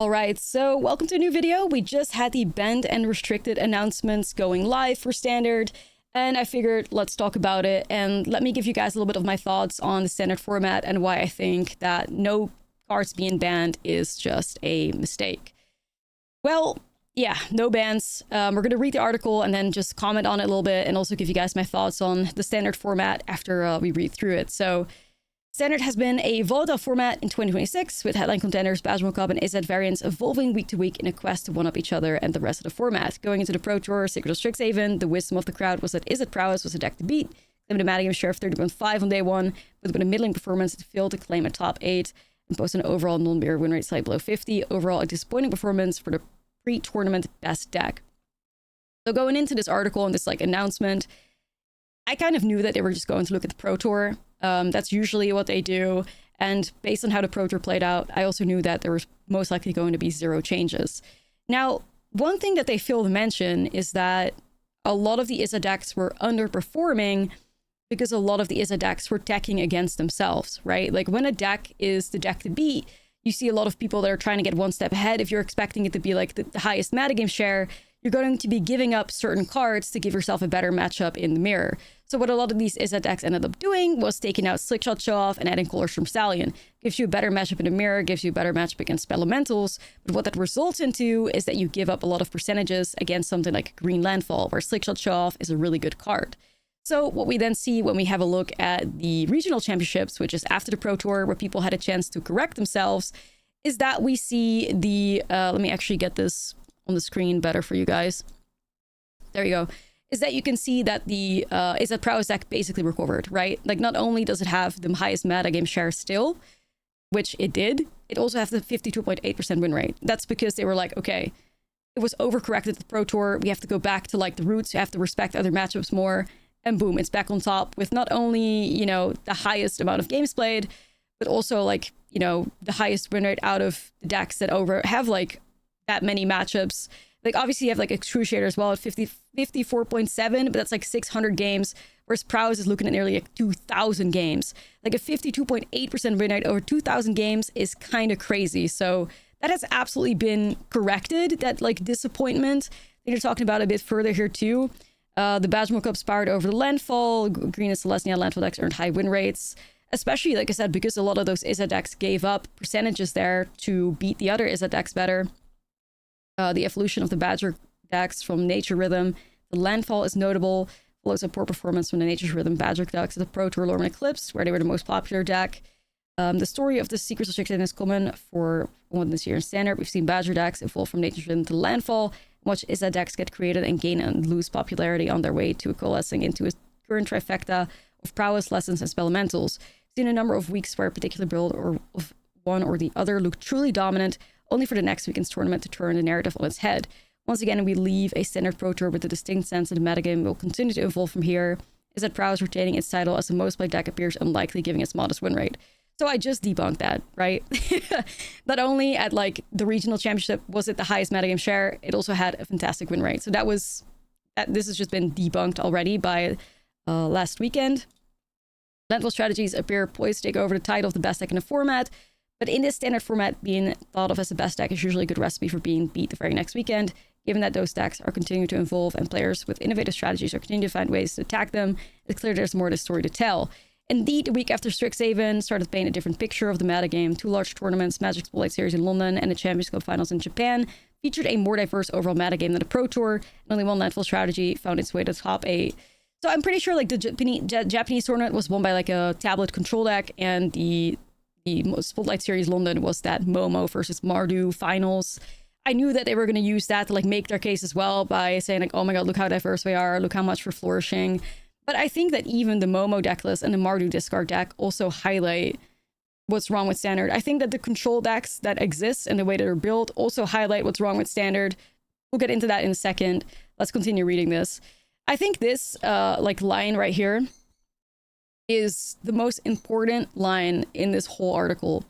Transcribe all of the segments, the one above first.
Alright, so welcome to a new video. We just had the banned and restricted announcements going live for Standard, and I figured let's talk about it and let me give you guys a little bit of my thoughts on the Standard format and why I think that no cards being banned is just a mistake. Well, yeah, no bans. We're going to read the article and then just comment on it a little bit and also give you guys my thoughts on the Standard format after we read through it. So Standard has been a volatile format in 2026, with headline contenders, Basmo Cup, and AZ variants evolving week to week in a quest to one-up each other and the rest of the format. Going into the Pro Tour, Secret of Strixhaven, the wisdom of the crowd was that Izzet Prowess was a deck to beat, claimed a metagame share of 30.5 on day one, with a middling performance, it failed to claim a top 8, and post an overall non-beer win rate slightly below 50. Overall, a disappointing performance for the pre-tournament best deck. So going into this article and this announcement, I kind of knew that they were just going to look at the Pro Tour. That's usually what they do. And based on how the Pro Tour played out, I also knew that there was most likely going to be 0 changes. Now, one thing that they failed to mention is that a lot of the Izzet decks were underperforming because a lot of the Izzet decks were teching against themselves, right? Like when a deck is the deck to beat, you see a lot of people that are trying to get one step ahead. If you're expecting it to be like the highest metagame share, you're going to be giving up certain cards to give yourself a better matchup in the mirror. So what a lot of these Izzet decks ended up doing was taking out Slickshot Show Off and adding Colors from Stallion. Gives you a better matchup in the mirror, gives you a better matchup against Elementals, but what that results into is that you give up a lot of percentages against something like Green Landfall, where Slickshot Show Off is a really good card. So what we then see when we have a look at the regional championships, which is after the Pro Tour, where people had a chance to correct themselves, is that we see the, let me actually get this on the screen better for you guys. There you go. Is that you can see that the Izzet Prowess deck basically recovered, right? Like not only does it have the highest metagame share still, which it did, it also has the 52.8% win rate. That's because they were like, okay, it was overcorrected at the Pro Tour. We have to go back to the roots. We have to respect other matchups more. And boom, it's back on top with not only, you know, the highest amount of games played, but also you know, the highest win rate out of the decks that have that many matchups. Obviously you have Excruciator as well at 54.7, but that's 600 games, whereas Prowess is looking at nearly 2,000 games. A 52.8% win rate over 2,000 games is kind of crazy. So that has absolutely been corrected, that disappointment. They're talking about a bit further here too. The Basmo Cup powered over the Landfall. Green and Celestia Landfall decks earned high win rates, especially, like I said, because a lot of those Izzet decks gave up percentages there to beat the other Izzet decks better. The evolution of the Badger decks from Nature Rhythm. The Landfall is notable, follows a poor performance from the Nature's Rhythm Badger decks at the Pro Tour Lorman Eclipse, where they were the most popular deck. The story of the Secrets of Strixhaven is common for one this year in Standard. We've seen Badger decks evolve from Nature's Rhythm to Landfall. Watch Izzet decks get created and gain and lose popularity on their way to coalescing into a current trifecta of Prowess, Lessons, and Spelementals. We've seen a number of weeks where a particular build or of one or the other looked truly dominant, only for the next weekend's tournament to turn the narrative on its head. Once again, we leave a Standard Pro Tour with a distinct sense that the metagame will continue to evolve from here. Izzet Prowess retaining its title as the most played deck appears unlikely, giving its modest win rate. So I just debunked that, right? Not only at the regional championship was it the highest metagame share, it also had a fantastic win rate. So this has just been debunked already by last weekend. Landfall strategies appear poised to take over the title of the best deck in the format. But in this Standard format, being thought of as the best deck is usually a good recipe for being beat the very next weekend. Given that those decks are continuing to evolve and players with innovative strategies are continuing to find ways to attack them, it's clear there's more to the story to tell. Indeed, the week after Strixhaven started painting a different picture of the metagame. 2 large tournaments, Magic Spotlight Series in London and the Champions Cup Finals in Japan, featured a more diverse overall metagame than the Pro Tour, and only one Landfall strategy found its way to the top 8. So I'm pretty sure the Japanese tournament was won by a tablet control deck, and the Spotlight Series London was that Momo versus Mardu finals. I knew that they were going to use that to make their case as well by saying oh my god, look how diverse we are, look how much we're flourishing. But I think that even the Momo decklist and the Mardu discard deck also highlight what's wrong with Standard. I think that the control decks that exist and the way that they're built also highlight what's wrong with Standard. We'll get into that in a second. Let's continue reading this. I think this line right here is the most important line in this whole article.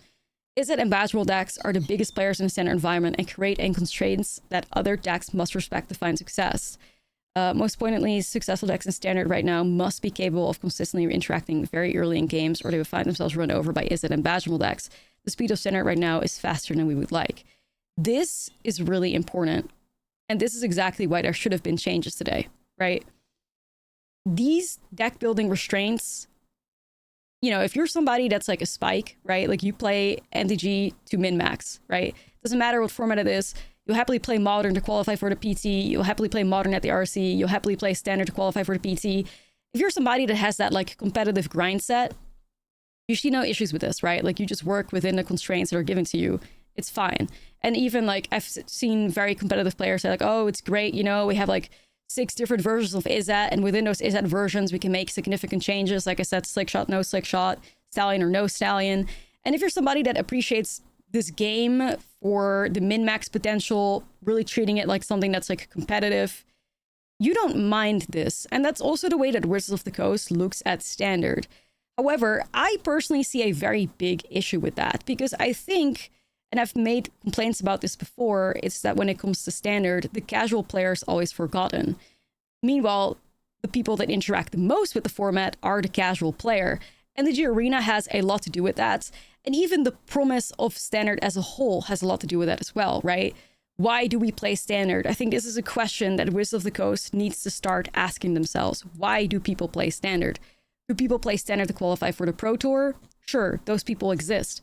Izzet and Badgerable decks are the biggest players in the Standard environment and create constraints that other decks must respect to find success. Most poignantly, successful decks in Standard right now must be capable of consistently interacting very early in games, or they will find themselves run over by Izzet and Badgerable decks. The speed of Standard right now is faster than we would like. This is really important. And this is exactly why there should have been changes today, right? These deck building restraints, you know, if you're somebody that's like a spike, right? Like you play MTG to min-max, right? Doesn't matter what format it is. You'll happily play Modern to qualify for the PT. You'll happily play Modern at the RC. You'll happily play Standard to qualify for the PT. If you're somebody that has that like competitive grind set, you see no issues with this, right? Like you just work within the constraints that are given to you. It's fine. And even like I've seen very competitive players say like, oh, it's great. You know, we have like 6 different versions of Izzet, and within those Izzet versions, we can make significant changes. Like I said, slick shot, no slick shot, stallion or no stallion. And if you're somebody that appreciates this game for the min-max potential, really treating it like something that's like competitive, you don't mind this. And that's also the way that Wizards of the Coast looks at Standard. However, I personally see a very big issue with that, because I think, and I've made complaints about this before, it's that when it comes to Standard, the casual player is always forgotten. Meanwhile, the people that interact the most with the format are the casual player. And the Arena has a lot to do with that. And even the promise of Standard as a whole has a lot to do with that as well, right? Why do we play Standard? I think this is a question that Wizards of the Coast needs to start asking themselves. Why do people play Standard? Do people play Standard to qualify for the Pro Tour? Sure, those people exist.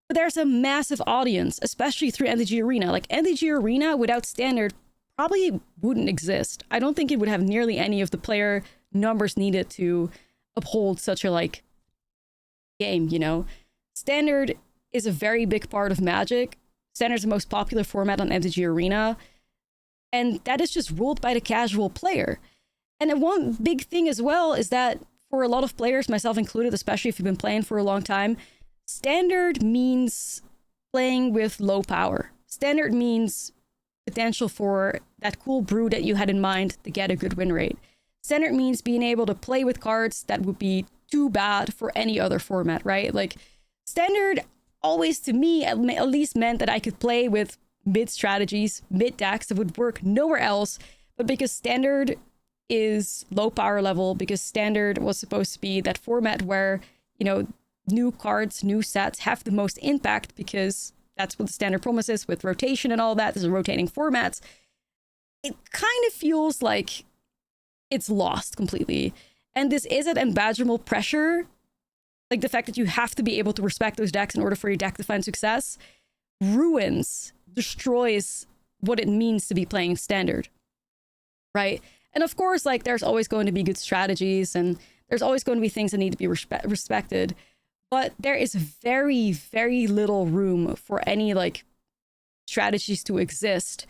But there's a massive audience, especially through MTG Arena. Like MTG Arena without Standard probably wouldn't exist. I don't think it would have nearly any of the player numbers needed to uphold such a like game, you know? Standard is a very big part of Magic. Standard is the most popular format on MTG Arena. And that is just ruled by the casual player. And one big thing as well is that for a lot of players, myself included, especially if you've been playing for a long time, Standard means playing with low power. Standard means potential for that cool brew that you had in mind to get a good win rate. Standard means being able to play with cards that would be too bad for any other format, right? Like Standard always, to me, at least meant that I could play with mid strategies, mid decks that would work nowhere else. But because Standard is low power level, because Standard was supposed to be that format where, you know, new cards, new sets have the most impact, because that's what the Standard promises with rotation and all that. There's a rotating formats. It kind of feels like it's lost completely. And this is an unbadgeable pressure, like the fact that you have to be able to respect those decks in order for your deck to find success, destroys what it means to be playing Standard, right? And of course, like there's always going to be good strategies and there's always going to be things that need to be respected. But there is very, very little room for any like strategies to exist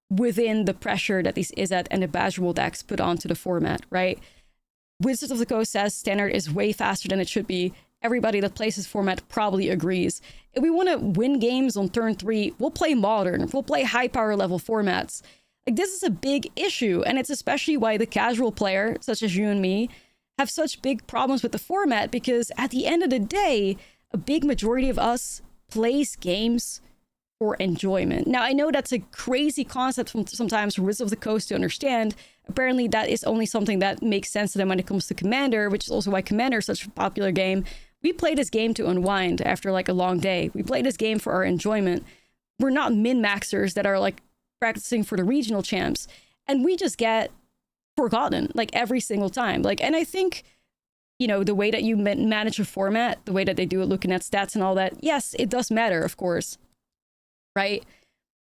within the pressure that these Izzet and the Badgerable decks put onto the format, right? Wizards of the Coast says Standard is way faster than it should be. Everybody that plays this format probably agrees. If we want to win games on turn 3, we'll play Modern. We'll play high power level formats. Like this is a big issue, and it's especially why the casual player, such as you and me, have such big problems with the format, because at the end of the day, a big majority of us plays games for enjoyment. Now, I know that's a crazy concept sometimes for Wizards of the Coast to understand. Apparently, that is only something that makes sense to them when it comes to Commander, which is also why Commander is such a popular game. We play this game to unwind after like a long day. We play this game for our enjoyment. We're not min-maxers that are like practicing for the regional champs, and we just get forgotten like every single time. Like, and I think, you know, the way that you manage a format, the way that they do it, looking at stats and all that, yes, it does matter, of course, right?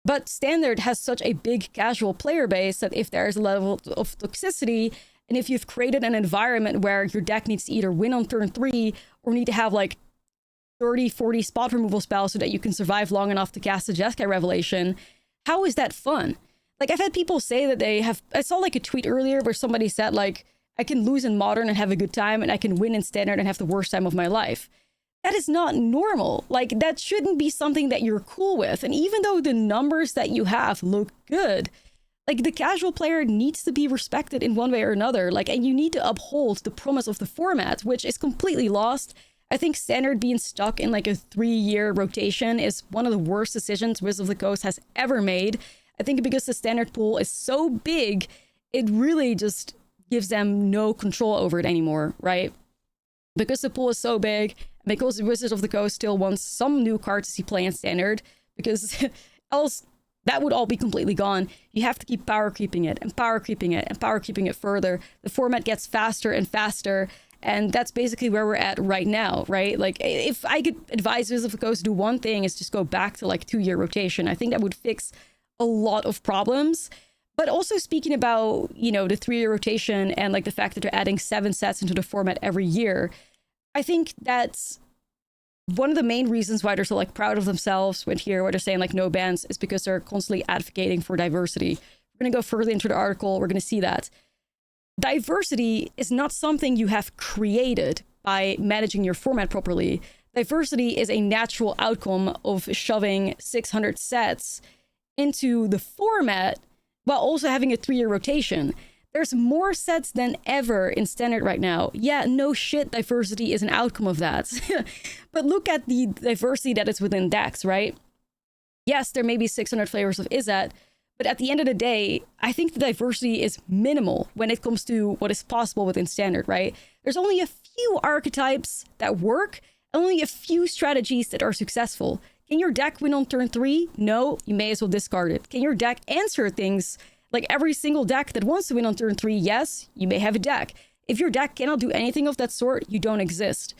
But Standard has such a big casual player base that if there's a level of toxicity, and if you've created an environment where your deck needs to either win on turn 3 or need to have like 30, 40 spot removal spells so that you can survive long enough to cast a Jeskai Revelation, how is that fun? Like, I've had people say that they have... I saw like a tweet earlier where somebody said like, I can lose in Modern and have a good time, and I can win in Standard and have the worst time of my life. That is not normal. Like, that shouldn't be something that you're cool with. And even though the numbers that you have look good, like, the casual player needs to be respected in one way or another. Like, and you need to uphold the promise of the format, which is completely lost. I think Standard being stuck in like a 3-year rotation is one of the worst decisions Wizards of the Coast has ever made. I think because the Standard pool is so big, it really just gives them no control over it anymore, right? Because the pool is so big, because Wizards of the Coast still wants some new cards to see play in Standard, because else That would all be completely gone. You have to keep power creeping it and power creeping it and power creeping it further. The format gets faster and faster. And that's basically where we're at right now, right? Like, if I could advise Wizards of the Coast to do one thing, is just go back to like 2-year rotation. I think that would fix a lot of problems. But also speaking about, you know, the 3-year rotation and like the fact that they're adding 7 sets into the format every year, I think that's one of the main reasons why they're so like proud of themselves where they're saying like no bans, is because they're constantly advocating for diversity. We're going to go further into the article. We're going to see that diversity is not something you have created by managing your format properly. Diversity is a natural outcome of shoving 600 sets into the format while also having a 3-year rotation. There's more sets than ever in Standard right now. Yeah, no shit, diversity is an outcome of that. But look at the diversity that is within decks, right? Yes, there may be 600 flavors of Izzet, but at the end of the day, I think the diversity is minimal when it comes to what is possible within Standard, right? There's only a few archetypes that work, only a few strategies that are successful. Can your deck win on turn 3? No, you may as well discard it. Can your deck answer things? Like every single deck that wants to win on turn 3, yes, you may have a deck. If your deck cannot do anything of that sort, you don't exist.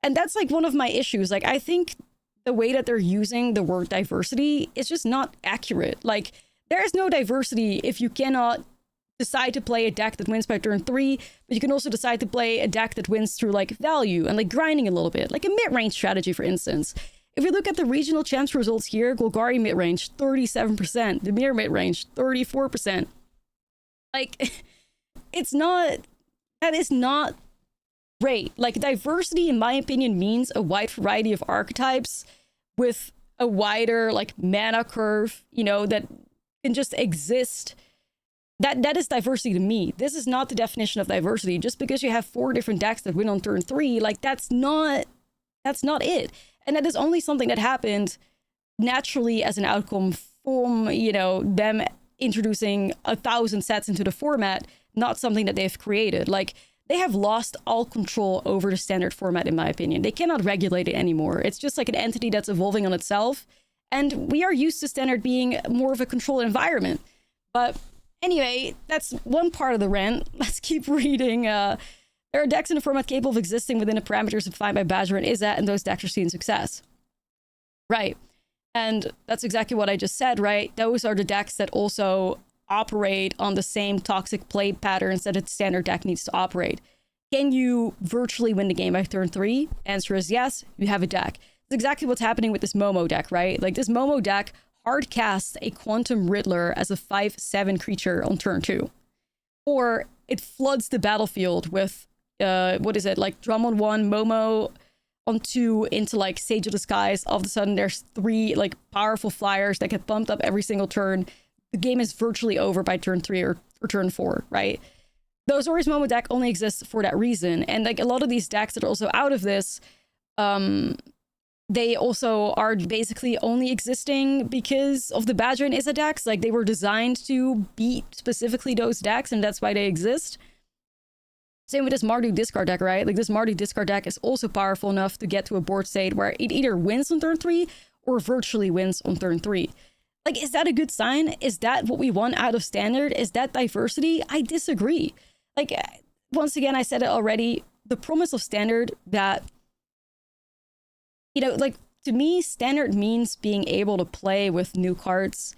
And that's like one of my issues. Like, I think the way that they're using the word diversity is just not accurate. Like, there is no diversity if you cannot decide to play a deck that wins by turn 3, but you can also decide to play a deck that wins through like value and like grinding a little bit, like a mid-range strategy, for instance. If we look at the regional champs results here, Golgari mid-range, 37%. Dimir mid-range, 34%. Like, that is not great. Like, diversity, in my opinion, means a wide variety of archetypes with a wider, like, mana curve, you know, that can just exist. That is diversity to me. This is not the definition of diversity. Just because you have 4 different decks that win on turn 3, like, that's not it. And that is only something that happened naturally as an outcome from, you know, them introducing 1,000 sets into the format, not something that they've created. Like, they have lost all control over the Standard format, in my opinion. They cannot regulate it anymore. It's just like an entity that's evolving on itself. And we are used to Standard being more of a controlled environment. But anyway, that's one part of the rant. Let's keep reading. There are decks in the format capable of existing within the parameters defined by Badger and Izzet, and those decks are seeing success. Right. And that's exactly what I just said, right? Those are the decks that also operate on the same toxic play patterns that a Standard deck needs to operate. Can you virtually win the game by turn 3? Answer is yes, you have a deck. That's exactly what's happening with this Momo deck, right? Like, this Momo deck hard casts a Quantum Riddler as a 5/7 creature on turn 2. Or it floods the battlefield with what is it, like Drum on 1, Momo on 2 into like Sage of the Skies. All of a sudden there's 3 like powerful flyers that get bumped up every single turn. The game is virtually over by turn 3 or turn 4, right? The Azorius Momo deck only exists for that reason. And like a lot of these decks that are also out of this, they also are basically only existing because of the Badger and Izzet decks. Like, they were designed to beat specifically those decks, and that's why they exist. Same with this Mardu discard deck, right? Like, this Mardu discard deck is also powerful enough to get to a board state where it either wins on turn 3 or virtually wins on turn 3. Like, is that a good sign? Is that what we want out of Standard? Is that diversity? I disagree. Like, once again, I said it already, the promise of Standard that, you know, like, to me, Standard means being able to play with new cards,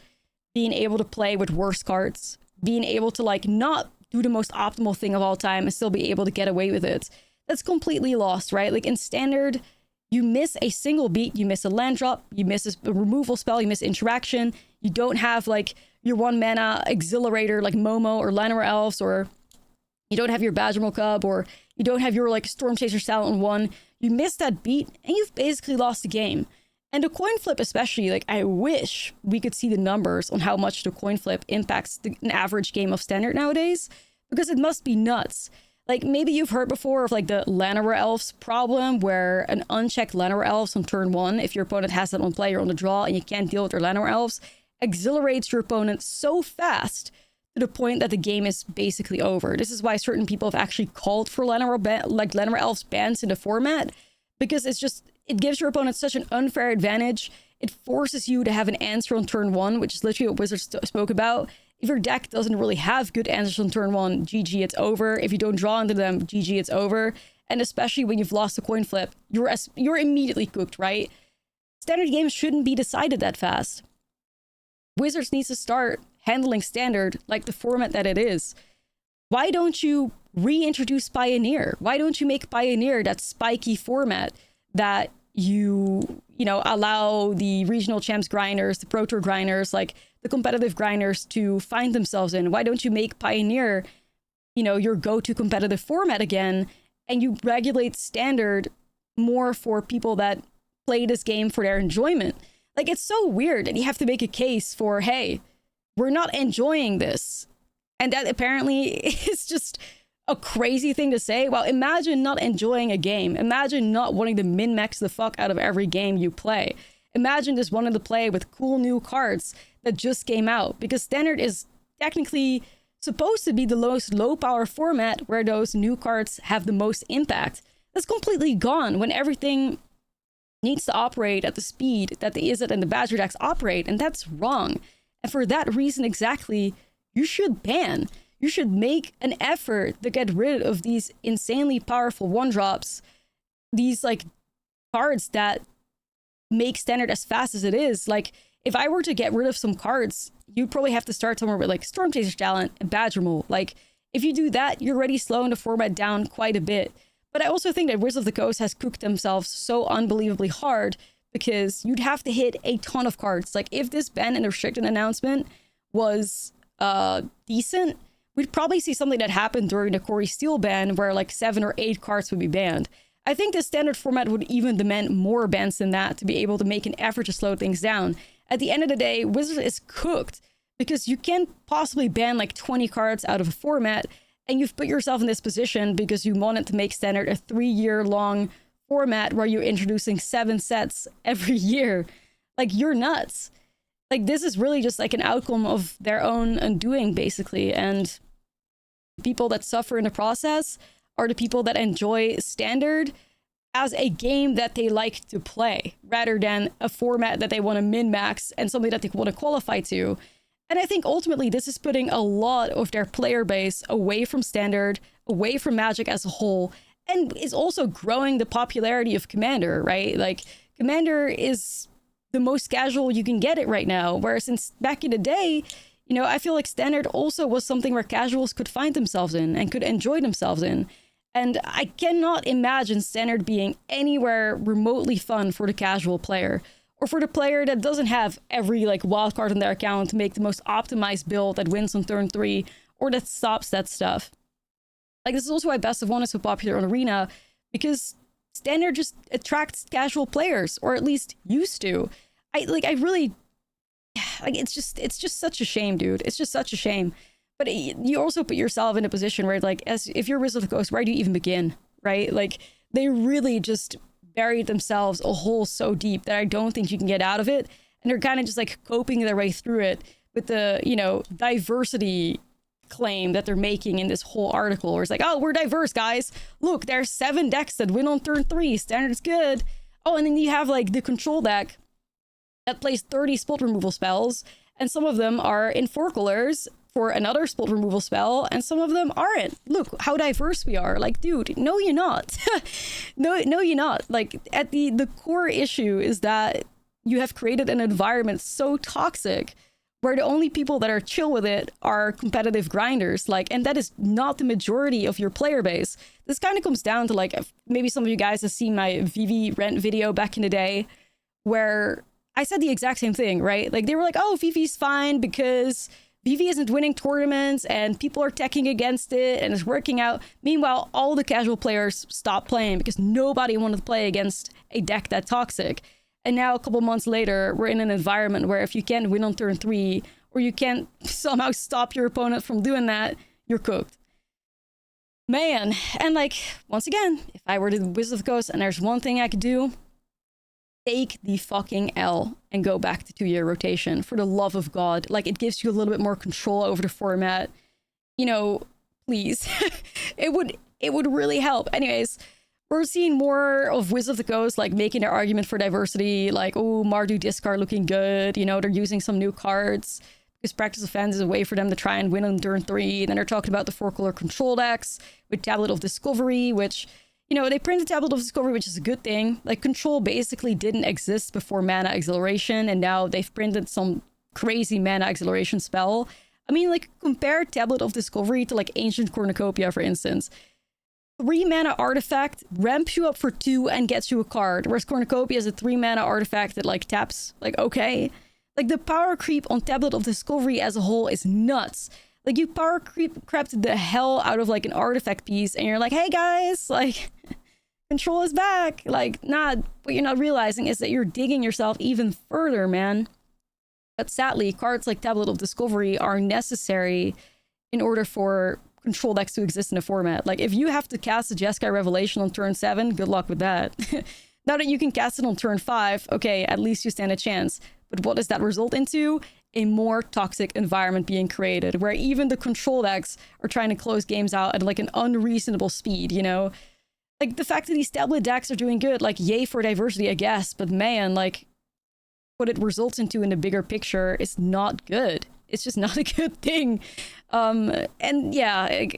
being able to play with worse cards, being able to, like, not do the most optimal thing of all time and still be able to get away with it. That's completely lost, right? Like, in Standard, you miss a single beat, you miss a land drop, you miss a removal spell, you miss interaction, you don't have, like, your 1 mana Exhilarator like Momo or Llanowar Elves, or you don't have your Badgermal Cub, or you don't have your, like, Storm Chaser Talent on 1. You miss that beat, and you've basically lost the game. And the coin flip especially, like, I wish we could see the numbers on how much the coin flip impacts an average game of Standard nowadays, because it must be nuts. Like, maybe you've heard before of, like, the Llanowar Elves problem, where an unchecked Llanowar Elves on turn 1, if your opponent has that on play or on the draw and you can't deal with their Llanowar Elves, exhilarates your opponent so fast to the point that the game is basically over. This is why certain people have actually called for Llanowar Elves bans in the format, because it's just, it gives your opponent such an unfair advantage. It forces you to have an answer on turn one, which is literally what Wizards spoke about. If your deck doesn't really have good answers on turn one, GG, it's over. If you don't draw into them, GG, it's over. And especially when you've lost a coin flip, you're immediately cooked, right? Standard games shouldn't be decided that fast. Wizards needs to start handling Standard like the format that it is. Why don't you reintroduce Pioneer? Why don't you make Pioneer that spiky format that you allow the regional champs grinders, the Pro Tour grinders, like the competitive grinders to find themselves in? Why don't you make Pioneer, your go-to competitive format again, and you regulate Standard more for people that play this game for their enjoyment? Like, it's so weird that you have to make a case for, hey, we're not enjoying this. And that apparently is just a crazy thing to say. Well, imagine not enjoying a game. Imagine not wanting to min-max the fuck out of every game you play. Imagine just wanting to play with cool new cards that just came out, because Standard is technically supposed to be the lowest low-power format where those new cards have the most impact. That's completely gone when everything needs to operate at the speed that the Izzet and the Badger decks operate, and that's wrong. And for that reason exactly, you should ban. You should make an effort to get rid of these insanely powerful one-drops, these like cards that make Standard as fast as it is. Like, if I were to get rid of some cards, you'd probably have to start somewhere with like Storm Chaser's Talent and Badger Mole. Like, if you do that, you're already slowing the format down quite a bit. But I also think that Wizards of the Coast has cooked themselves so unbelievably hard, because you'd have to hit a ton of cards. Like, if this ban and restricted announcement was decent, we'd probably see something that happened during the Corey Steele ban where like 7 or 8 cards would be banned. I think the Standard format would even demand more bans than that to be able to make an effort to slow things down. At the end of the day, Wizards is cooked, because you can't possibly ban like 20 cards out of a format, and you've put yourself in this position because you wanted to make Standard a 3-year-long format where you're introducing 7 sets every year. Like, you're nuts. Like, this is really just like an outcome of their own undoing, basically. And people that suffer in the process are the people that enjoy Standard as a game that they like to play, rather than a format that they want to min-max and something that they want to qualify to. And I think ultimately this is putting a lot of their player base away from Standard, away from Magic as a whole, and is also growing the popularity of Commander, right? Like, Commander is the most casual you can get it right now, whereas since back in the day, I feel like Standard also was something where casuals could find themselves in and could enjoy themselves in. And I cannot imagine Standard being anywhere remotely fun for the casual player, or for the player that doesn't have every like wild card on their account to make the most optimized build that wins on turn 3, or that stops that stuff. Like, this is also why Best of One is so popular on Arena, because Standard just attracts casual players, or at least used to. It's just such a shame, dude. It's just such a shame. But you also put yourself in a position where, like, if you're Wizards of the Coast, where do you even begin, right? Like, they really just buried themselves a hole so deep that I don't think you can get out of it. And they're kind of just like coping their way through it with the, diversity claim that they're making in this whole article. Where it's like, oh, we're diverse, guys. Look, there's 7 decks that win on turn 3. Standard's good. Oh, and then you have like the control deck that plays 30 spot removal spells, and some of them are in 4 colors for another spot removal spell, and some of them aren't. Look how diverse we are. Like, dude, no, you're not. no, you're not. Like, at the core issue is that you have created an environment so toxic where the only people that are chill with it are competitive grinders. Like, and that is not the majority of your player base. This kind of comes down to, like, maybe some of you guys have seen my VV Rant video back in the day, where I said the exact same thing, right? Like, they were like, oh, VV's fine because VV isn't winning tournaments and people are teching against it and it's working out. Meanwhile, all the casual players stopped playing because nobody wanted to play against a deck that toxic. And now, a couple months later, we're in an environment where if you can't win on turn 3, or you can't somehow stop your opponent from doing that, you're cooked. Man, and like, once again, if I were the Wizards of the Coast and there's one thing I could do, take the fucking L and go back to 2-year rotation, for the love of God. Like, it gives you a little bit more control over the format. Please. It would really help. Anyways, we're seeing more of Wizards of the Coast like making their argument for diversity, like, oh, Mardu discard looking good, you know, they're using some new cards because Practice of Fans is a way for them to try and win on turn 3. And then they're talking about the 4-color control decks with Tablet of Discovery, which, you know, they printed Tablet of Discovery, which is a good thing. Like, control basically didn't exist before Mana Acceleration, and now they've printed some crazy Mana Acceleration spell. I mean, like, compare Tablet of Discovery to, like, Ancient Cornucopia, for instance. 3 mana artifact ramps you up for 2 and gets you a card, whereas Cornucopia is a 3 mana artifact that, like, taps. Like, okay. Like, the power creep on Tablet of Discovery as a whole is nuts. Like, you power crept the hell out of, like, an artifact piece, and you're like, hey, guys, like, control is back. Like, nah, what you're not realizing is that you're digging yourself even further, man. But sadly, cards like Tablet of Discovery are necessary in order for control decks to exist in the format. Like, if you have to cast a Jeskai Revelation on turn 7, good luck with that. Now that you can cast it on turn 5, okay, at least you stand a chance. But what does that result into? A more toxic environment being created, where even the control decks are trying to close games out at, like, an unreasonable speed, you know? Like, the fact that these tablet decks are doing good, like, yay for diversity, I guess, but man, like, what it results into in the bigger picture is not good. It's just not a good thing. And yeah,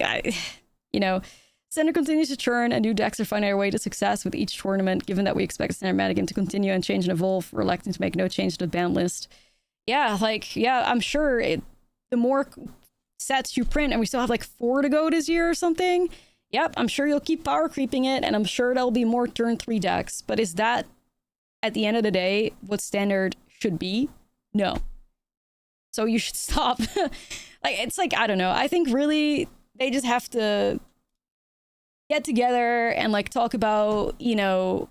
you know, Standard continues to churn and new decks are finding their way to success with each tournament, given that we expect the Standard meta game to continue and change and evolve. We're electing to make no change to the ban list. Yeah, like, yeah, I'm sure the more sets you print, and we still have like 4 to go this year or something, yep, I'm sure you'll keep power creeping it, and I'm sure there'll be more turn 3 decks. But is that, at the end of the day, what Standard should be? No. So you should stop. Like, it's like, I don't know. I think really they just have to get together and, like, talk about, you know,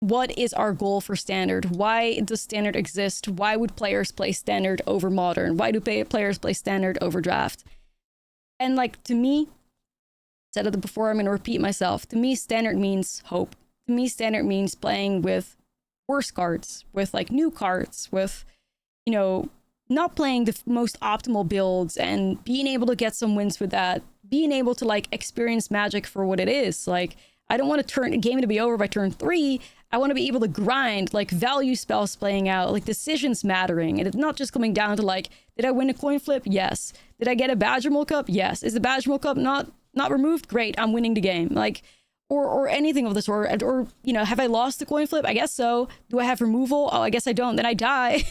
what is our goal for Standard? Why does Standard exist? Why would players play Standard over Modern? Why do players play Standard over Draft? And, like, to me, said it before, I'm going to repeat myself. To me, Standard means hope. To me, Standard means playing with worse cards, with, like, new cards, with, you know, not playing the most optimal builds and being able to get some wins with that, being able to, like, experience Magic for what it is. Like, I don't want a game to be over by turn 3. I want to be able to grind, like, value spells playing out, like, decisions mattering. And it's not just coming down to, like, did I win a coin flip? Yes. Did I get a Badgermole Cup? Yes. Is the Badgermole Cup not removed? Great, I'm winning the game. Like, or anything of the sort. Or, you know, have I lost the coin flip? I guess so. Do I have removal? Oh, I guess I don't. Then I die.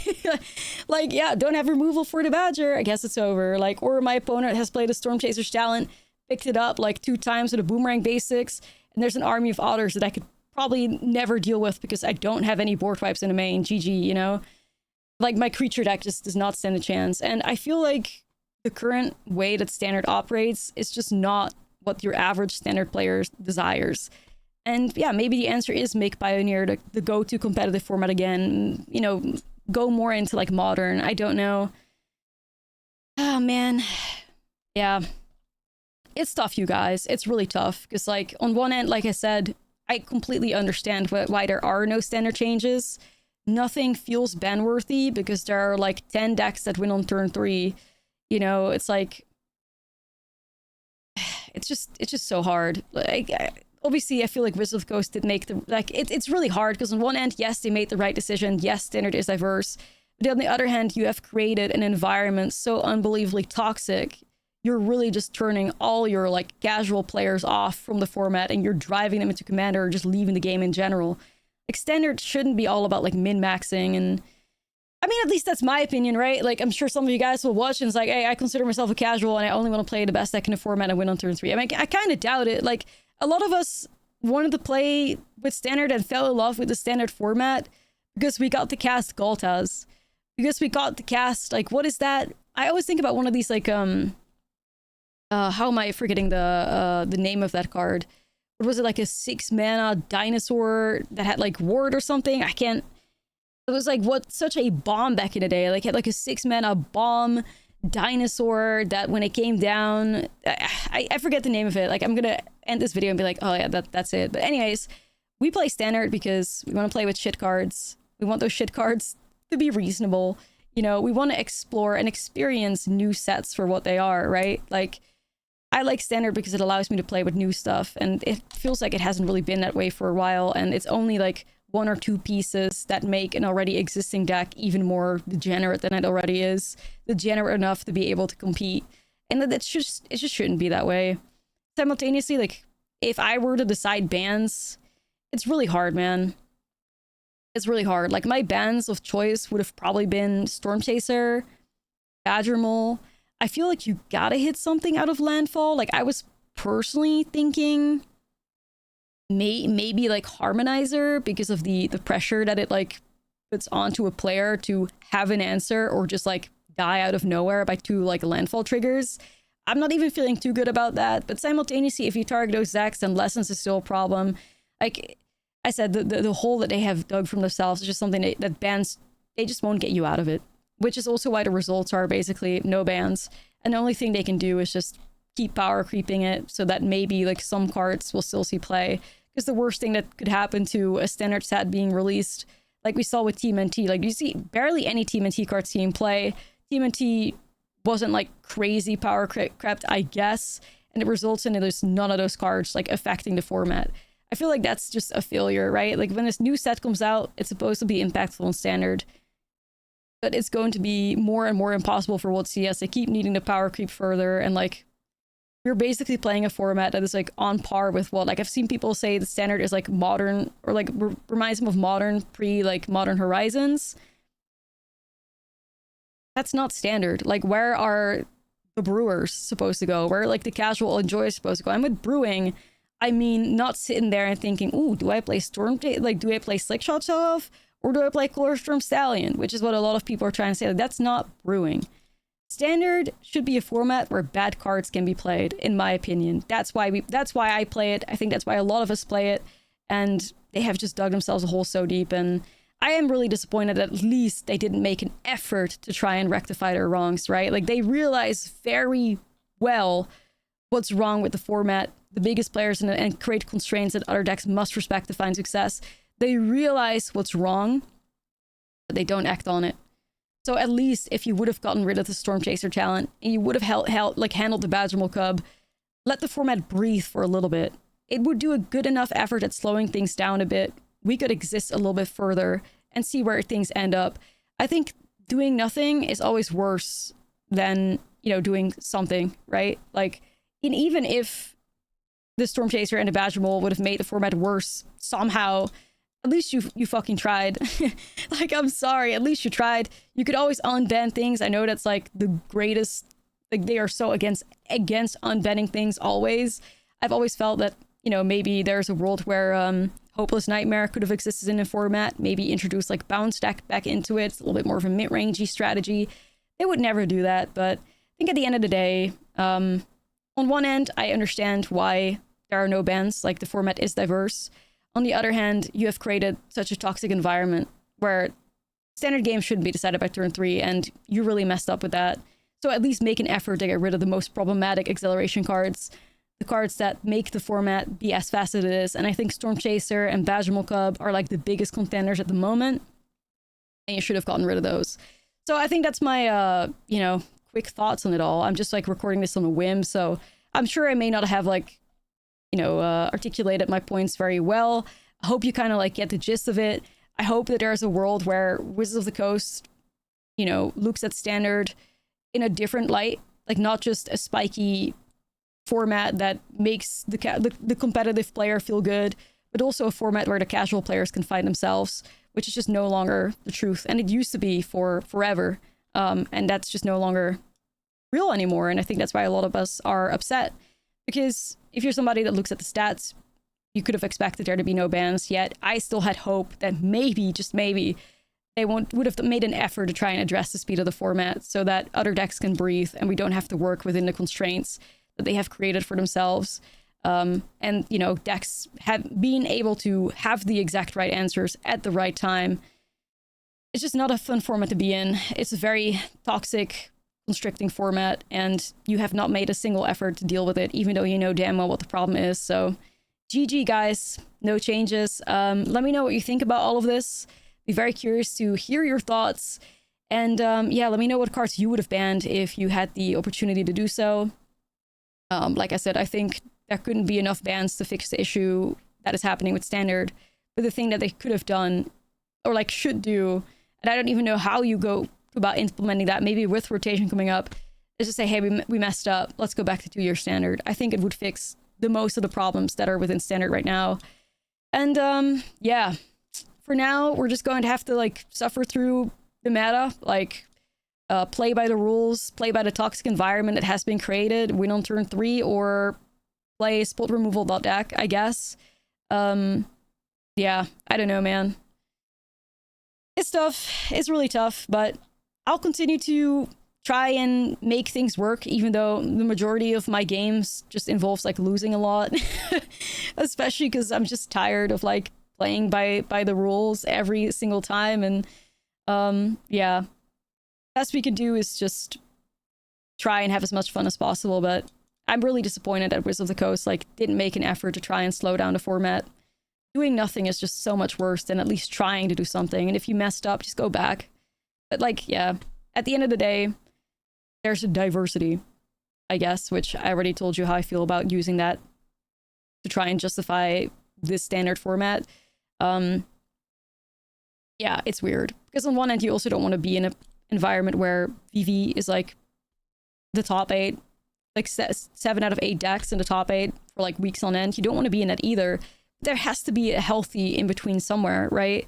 Like, yeah, don't have removal for the Badger. I guess it's over. Like, or my opponent has played a Storm Chaser's Talent, picked it up, like, 2 times with a Boomerang Basics, and there's an army of otters that I could probably never deal with because I don't have any board wipes in the main. GG, you know? Like, my creature deck just does not stand a chance. And I feel like the current way that Standard operates is just not what your average Standard player desires. And yeah, maybe the answer is make Pioneer the go-to competitive format again. You know, go more into, like, Modern. I don't know. Oh, man. Yeah. It's tough, you guys. It's really tough. Because, like, on one end, like I said, I completely understand why there are no Standard changes. Nothing feels ban-worthy because there are, like, 10 decks that win on turn 3. You know, it's like... It's just so hard. Like, obviously, I feel like Wizards of the Coast did make the... Like, it's really hard because on one end, yes, they made the right decision. Yes, Standard is diverse. But on the other hand, you have created an environment so unbelievably toxic. You're really just turning all your, like, casual players off from the format and you're driving them into Commander or just leaving the game in general. Like, Standard shouldn't be all about, like, min-maxing and... I mean, at least that's my opinion, right? Like, I'm sure some of you guys will watch and it's like, hey, I consider myself a casual and I only want to play the best deck in the format and win on turn 3. I mean, I kind of doubt it. Like, a lot of us wanted to play with Standard and fell in love with the Standard format because we got to cast Galtas. Because we got to cast, like, what is that? I always think about one of these, like, how am I forgetting the name of that card? What was it, like a 6-mana dinosaur that had, like, ward or something? I can't... It was like such a bomb back in the day. Like, it had like a 6-mana bomb dinosaur that when it came down, I forget the name of it. Like, I'm gonna end this video and be like, oh yeah, that's it. But anyways, we play Standard because we want to play with shit cards. We want those shit cards to be reasonable. You know, we want to explore and experience new sets for what they are, right? Like, I like standard because it allows me to play with new stuff, and it feels like it hasn't really been that way for a while, and it's only like one or two pieces that make an already existing deck even more degenerate than it already is. Degenerate enough to be able to compete. And it just shouldn't be that way. Simultaneously, like, if I were to decide bans, it's really hard, man. It's really hard. Like, my bans of choice would have probably been Storm Chaser, Badgermole. I feel like you gotta hit something out of landfall. Like, I was personally thinking maybe like Harmonizer, because of the pressure that it like puts onto a player to have an answer or just like die out of nowhere by 2 like landfall triggers. I'm not even feeling too good about that, but simultaneously, if you target those decks, then Lessons is still a problem. Like I said, the hole that they have dug from themselves is just something that bans, they just won't get you out of it, which is also why the results are basically no bans, and the only thing they can do is just keep power creeping it so that maybe like some cards will still see play. Because the worst thing that could happen to a standard set being released, like we saw with TMNT, like you see barely any TMNT cards seeing play. TMNT wasn't like crazy power crept, I guess, and it results in there's none of those cards like affecting the format. I feel like that's just a failure, right? Like when this new set comes out, it's supposed to be impactful in standard, but it's going to be more and more impossible for World CS. They keep needing to power creep further, and like you're basically playing a format that is like on par with what, like I've seen people say the standard is like modern, or like reminds them of modern like Modern Horizons. That's not standard. Like, where are the brewers supposed to go? Where like the casual enjoyers supposed to go? I'm with brewing. I mean, not sitting there and thinking, ooh, do I play like, do I play Slickshot Show Off? Or do I play Chlorostrom Stallion? Which is what a lot of people are trying to say. Like, that's not brewing. Standard should be a format where bad cards can be played, in my opinion. That's why I play it. I think that's why a lot of us play it, and they have just dug themselves a hole so deep. And I am really disappointed that at least they didn't make an effort to try and rectify their wrongs, right? Like, they realize very well what's wrong with the format. The biggest players and create constraints that other decks must respect to find success. They realize what's wrong, but they don't act on it. So at least if you would have gotten rid of the Storm Chaser talent, and you would have handled the Badgermole Cub, let the format breathe for a little bit. It would do a good enough effort at slowing things down a bit. We could exist a little bit further and see where things end up. I think doing nothing is always worse than, you know, doing something, right? Like, and even if the Storm Chaser and the Badgermole would have made the format worse somehow, at least you fucking tried. Like, I'm sorry, at least you tried. You could always unban things. I know that's like the greatest, like they are so against unbanning things always. I've always felt that, you know, maybe there's a world where Hopeless Nightmare could have existed in a format, maybe introduce like bounce deck back into it. It's a little bit more of a mid-rangey strategy. They would never do that, but I think at the end of the day, on one end, I understand why there are no bans, like the format is diverse. On the other hand, you have created such a toxic environment where standard games shouldn't be decided by turn 3, and you really messed up with that. So at least make an effort to get rid of the most problematic acceleration cards, the cards that make the format be as fast as it is. And I think Storm Chaser and Badgermole Cub are like the biggest contenders at the moment, and you should have gotten rid of those. So I think that's my, you know, quick thoughts on it all. I'm just like recording this on a whim, so I'm sure I may not have like, you know, articulated my points very well. I hope you kind of like get the gist of it. I hope that there's a world where Wizards of the Coast, you know, looks at standard in a different light, like not just a spiky format that makes the competitive player feel good, but also a format where the casual players can find themselves, which is just no longer the truth. And it used to be for forever, and that's just no longer real anymore. And I think that's why a lot of us are upset, because if you're somebody that looks at the stats, you could have expected there to be no bans, yet I still had hope that maybe, just maybe, they would have made an effort to try and address the speed of the format so that other decks can breathe and we don't have to work within the constraints that they have created for themselves. And, you know, decks have been able to have the exact right answers at the right time. It's just not a fun format to be in. It's a very toxic, constricting format, and you have not made a single effort to deal with it, even though you know damn well what the problem is. So GG, guys. No changes. Let me know what you think about all of this. Be very curious to hear your thoughts. And yeah, let me know what cards you would have banned if you had the opportunity to do so. Like I said, I think there couldn't be enough bans to fix the issue that is happening with standard. But the thing that they could have done, or like should do, and I don't even know how you go about implementing that, maybe with rotation coming up, is to say, hey, we messed up, let's go back to 2-year standard. I think it would fix the most of the problems that are within standard right now. And yeah, for now, we're just going to have to like suffer through the meta, like play by the rules, play by the toxic environment that has been created, win on turn 3, or play spot removal deck, I guess. Yeah, I don't know, man. It's tough. It's really tough, but I'll continue to try and make things work, even though the majority of my games just involves like losing a lot. Especially because I'm just tired of like playing by the rules every single time. And yeah, best we can do is just try and have as much fun as possible. But I'm really disappointed that Wizards of the Coast like didn't make an effort to try and slow down the format. Doing nothing is just so much worse than at least trying to do something. And if you messed up, just go back. But like, yeah, at the end of the day, there's a diversity, I guess, which I already told you how I feel about using that to try and justify this standard format. Yeah, it's weird. Because on one end, you also don't want to be in an environment where VV is like the top 8, like 7 out of 8 decks in the top 8 for like weeks on end. You don't want to be in that either. There has to be a healthy in-between somewhere, right?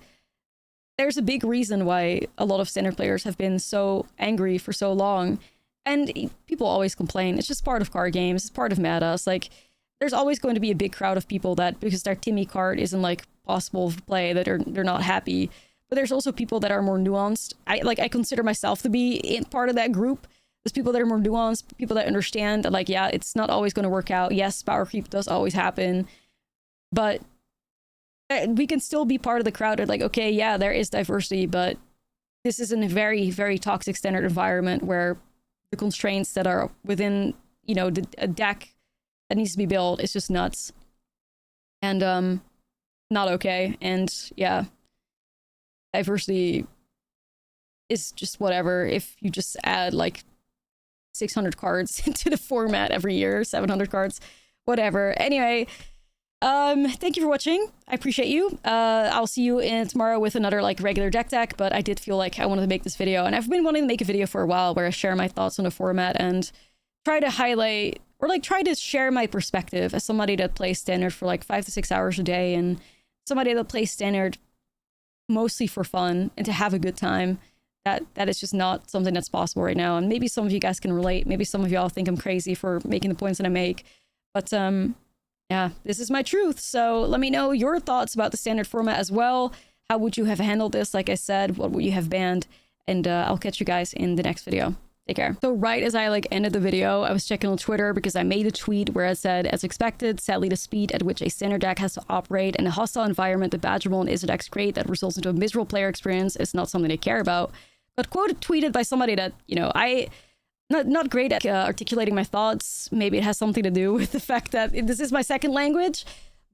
There's a big reason why a lot of standard players have been so angry for so long. And people always complain. It's just part of card games. It's part of meta. It's like, there's always going to be a big crowd of people that, because their Timmy card isn't like possible to play, that they're not happy. But there's also people that are more nuanced. I consider myself to be in part of that group. There's people that are more nuanced, people that understand that like, yeah, it's not always going to work out. Yes, power creep does always happen. But we can still be part of the crowd of like, okay, yeah, there is diversity, but this is in a very, very toxic standard environment where the constraints that are within, you know, a deck that needs to be built is just nuts. And not okay. And yeah, diversity is just whatever. If you just add like 600 cards into the format every year, 700 cards, whatever. Anyway, thank you for watching. I appreciate you. I'll see you tomorrow with another like regular deck, but I did feel like I wanted to make this video, and I've been wanting to make a video for a while where I share my thoughts on the format and try to highlight, or like try to share my perspective as somebody that plays standard for like 5 to 6 hours a day, and somebody that plays standard mostly for fun and to have a good time. That is just not something that's possible right now. And maybe some of you guys can relate. Maybe some of y'all think I'm crazy for making the points that I make, but yeah, this is my truth. So let me know your thoughts about the standard format as well. How would you have handled this? Like I said, what would you have banned? And I'll catch you guys in the next video. Take care. So right as I like ended the video, I was checking on Twitter because I made a tweet where I said, as expected, sadly the speed at which a standard deck has to operate in a hostile environment the Badgerable and Izzet decks create that results into a miserable player experience is not something they care about. But tweeted by somebody that, you know, not great at articulating my thoughts. Maybe it has something to do with the fact that this is my second language.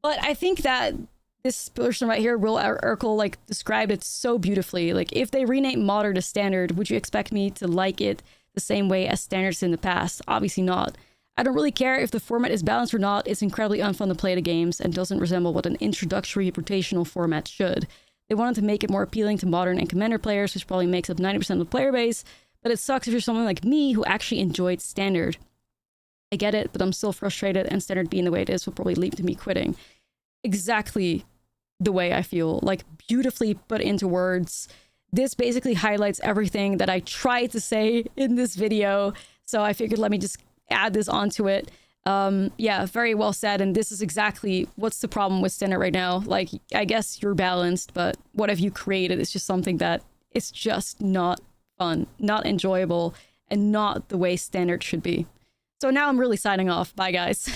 But I think that this person right here, Will Urkel, like described it so beautifully. Like, if they rename Modern to Standard, would you expect me to like it the same way as Standards in the past? Obviously not. I don't really care if the format is balanced or not. It's incredibly unfun to play the games and doesn't resemble what an introductory rotational format should. They wanted to make it more appealing to Modern and Commander players, which probably makes up 90% of the player base. But it sucks if you're someone like me who actually enjoyed Standard. I get it, but I'm still frustrated, and Standard being the way it is will probably lead to me quitting. Exactly the way I feel, like beautifully put into words. This basically highlights everything that I tried to say in this video. So I figured let me just add this onto it. Yeah, very well said. And this is exactly what's the problem with Standard right now. Like, I guess you're balanced, but what have you created? It's just something that it's just not fun, not enjoyable, and not the way Standard should be. So now I'm really signing off. Bye, guys.